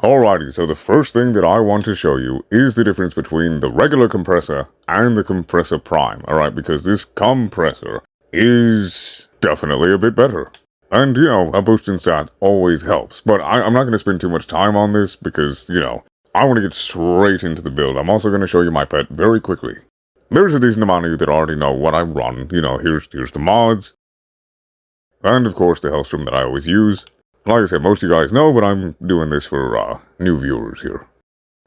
Alrighty, so the first thing that I want to show you is the difference between the regular compressor and the Kompressa Prime, alright, because this compressor is definitely a bit better. And, a boost in stat always helps, but I'm not going to spend too much time on this because, I want to get straight into the build. I'm also going to show you my pet very quickly. There's a decent amount of you that already know what I run, here's the mods, and of course the Hellstrom that I always use. Like I said, most of you guys know, but I'm doing this for new viewers here.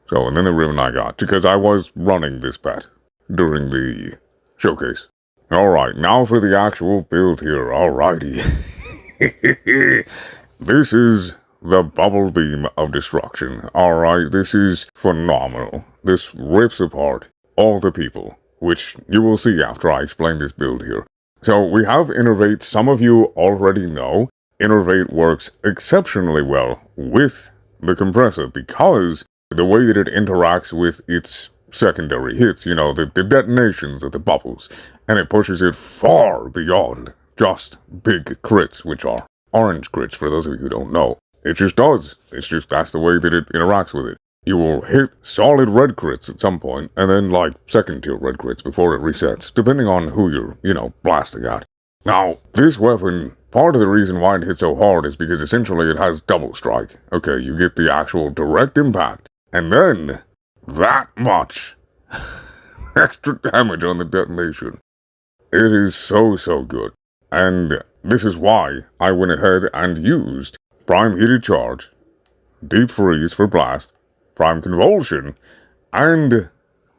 So, and then the ribbon I got, because I was running this pet during the showcase. Alright, now for the actual build here, alrighty. This is the Bubble Beam of Destruction, alright, this is phenomenal. This rips apart all the people, which you will see after I explain this build here. So, we have Innervate, some of you already know. Innervate works exceptionally well with the compressor because the way that it interacts with its secondary hits, the detonations of the bubbles, and it pushes it far beyond just big crits, which are orange crits for those of you who don't know. It just does. That's the way that it interacts with it. You will hit solid red crits at some point, and then second tier red crits before it resets, depending on who you're, blasting at. Now, this weapon, part of the reason why it hits so hard is because essentially it has double strike. Okay, you get the actual direct impact, and then that much extra damage on the detonation. It is so good. And this is why I went ahead and used Prime Heated Charge, Deep Freeze for Blast, Prime Convulsion, and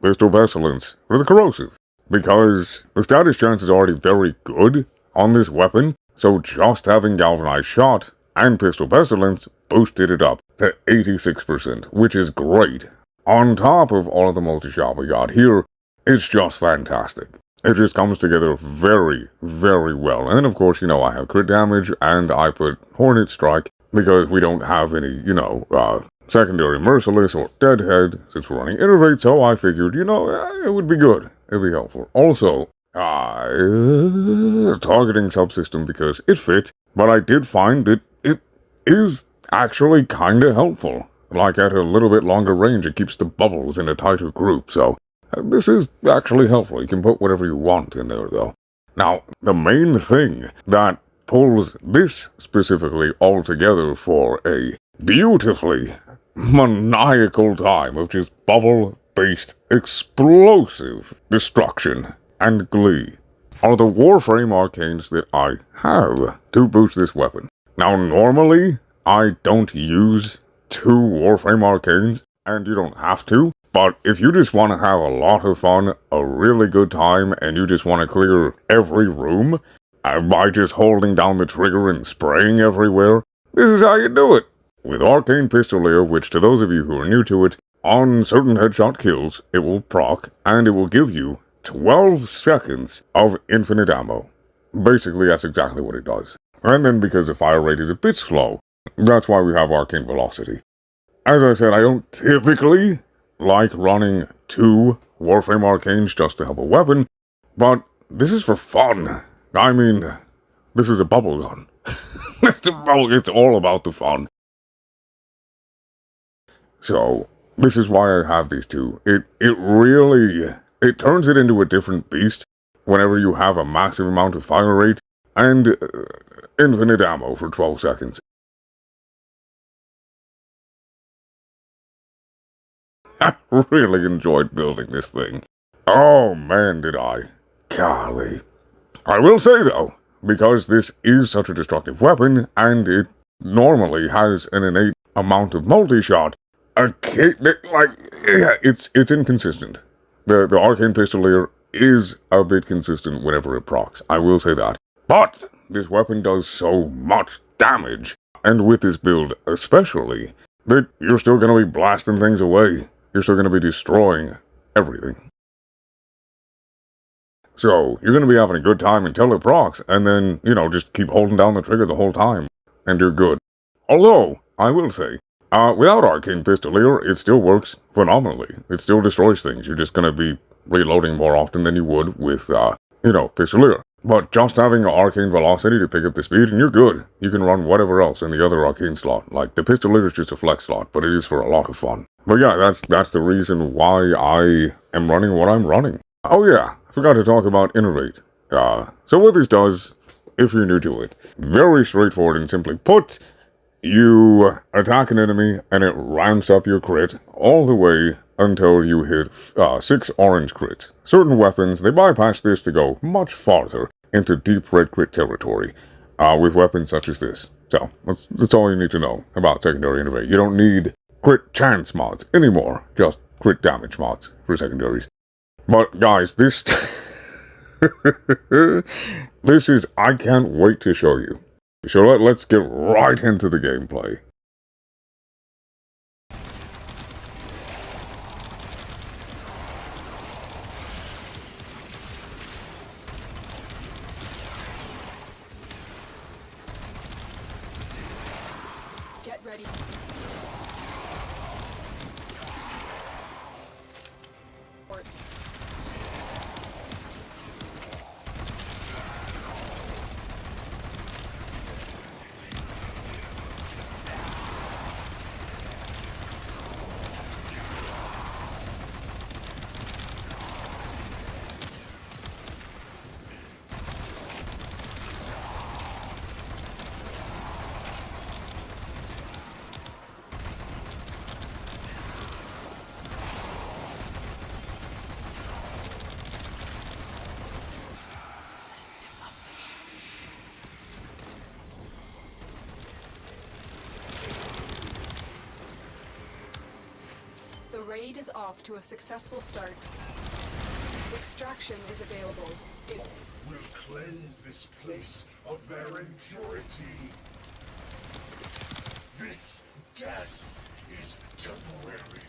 Pistol Pestilence for the Corrosive. Because the status chance is already very good on this weapon, so just having Galvanized Shot and Pistol Pestilence boosted it up to 86%, which is great. On top of all of the multi-shot we got here, it's just fantastic. It just comes together very well. And then of course, I have crit damage and I put Hornet Strike because we don't have any, secondary Merciless or Deadhead since we're running Innervate, so I figured, it would be good. It'd be helpful. Also, targeting subsystem because it fit, but I did find that it is actually kinda helpful. Like at a little bit longer range, it keeps the bubbles in a tighter group, so this is actually helpful. You can put whatever you want in there, though. Now, the main thing that pulls this specifically all together for a beautifully maniacal time of just bubble-based explosive destruction and glee are the Warframe arcanes that I have to boost this weapon. Now, normally, I don't use 2 Warframe arcanes, and you don't have to, but if you just want to have a lot of fun, a really good time, and you just want to clear every room by just holding down the trigger and spraying everywhere, this is how you do it. With Arcane Pistolier, which to those of you who are new to it, on certain headshot kills, it will proc, and it will give you 12 seconds of infinite ammo. Basically, that's exactly what it does. And then because the fire rate is a bit slow, that's why we have Arcane Velocity. As I said, I don't typically like running 2 Warframe Arcanes just to help a weapon, but this is for fun. I mean, this is a bubble gun. It's all about the fun. So, this is why I have these 2. It turns it into a different beast whenever you have a massive amount of fire rate and infinite ammo for 12 seconds. I really enjoyed building this thing. Oh man, did I. Golly. I will say though, because this is such a destructive weapon, and it normally has an innate amount of multi-shot, it's inconsistent. The Arcane Pistolier is a bit consistent whenever it procs, I will say that. But this weapon does so much damage, and with this build especially, that you're still going to be blasting things away. You're still going to be destroying everything. So, you're going to be having a good time until it procs, and then, just keep holding down the trigger the whole time, and you're good. Although, I will say, without Arcane Pistolier, it still works phenomenally. It still destroys things. You're just going to be reloading more often than you would with, Pistolier. But just having arcane velocity to pick up the speed, and you're good. You can run whatever else in the other arcane slot. Like, the pistolier is just a flex slot, but it is for a lot of fun. But yeah, that's the reason why I am running what I'm running. Oh yeah, I forgot to talk about Innovate. So what this does, if you're new to it, very straightforward and simply put, you attack an enemy and it ramps up your crit all the way until you hit 6 orange crits. Certain weapons, they bypass this to go much farther into deep red crit territory with weapons such as this. So, that's all you need to know about secondary innovate. You don't need crit chance mods anymore, just crit damage mods for secondaries. But guys, this this is, I can't wait to show you. So let's get right into the gameplay. Get ready. The raid is off to a successful start. Extraction is available. Will cleanse this place of their impurity. This death is temporary.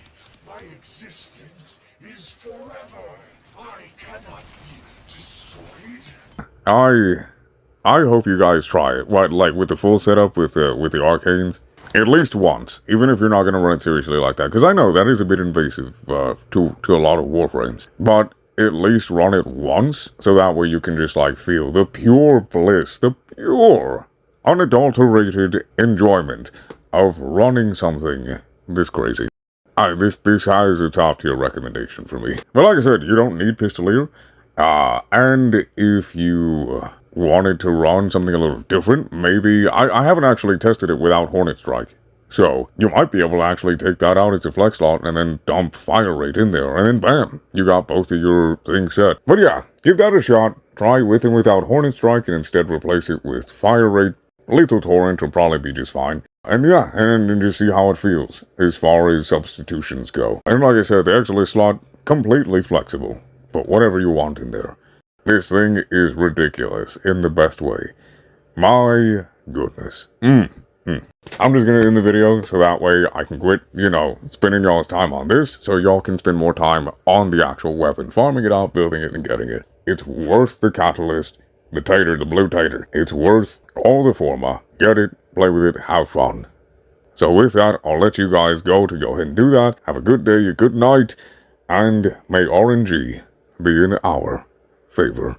My existence is forever. I cannot be destroyed. I hope you guys try it. What, like with the full setup with the arcanes? At least once, even if you're not going to run it seriously like that. Because I know that is a bit invasive to a lot of Warframes. But at least run it once, so that way you can just like feel the pure bliss, the pure, unadulterated enjoyment of running something this crazy. This has a top tier recommendation for me. But like I said, you don't need Pistolier. And if you wanted to run something a little different, maybe, I haven't actually tested it without Hornet Strike. So, you might be able to actually take that out as a flex slot and then dump Fire Rate in there, and then bam, you got both of your things set. But yeah, give that a shot. Try with and without Hornet Strike and instead replace it with Fire Rate. Lethal Torrent will probably be just fine. And yeah, and just see how it feels as far as substitutions go. And like I said, the Exilist slot, completely flexible. Put whatever you want in there. This thing is ridiculous in the best way. My goodness. I'm just gonna end the video so that way I can quit, spending y'all's time on this, so y'all can spend more time on the actual weapon, farming it out, building it, and getting it. It's worth the catalyst, the tater, the blue tater. It's worth all the forma. Get it, play with it, have fun. So with that, I'll let you guys go ahead and do that. Have a good day, a good night, and may RNG be in our favor.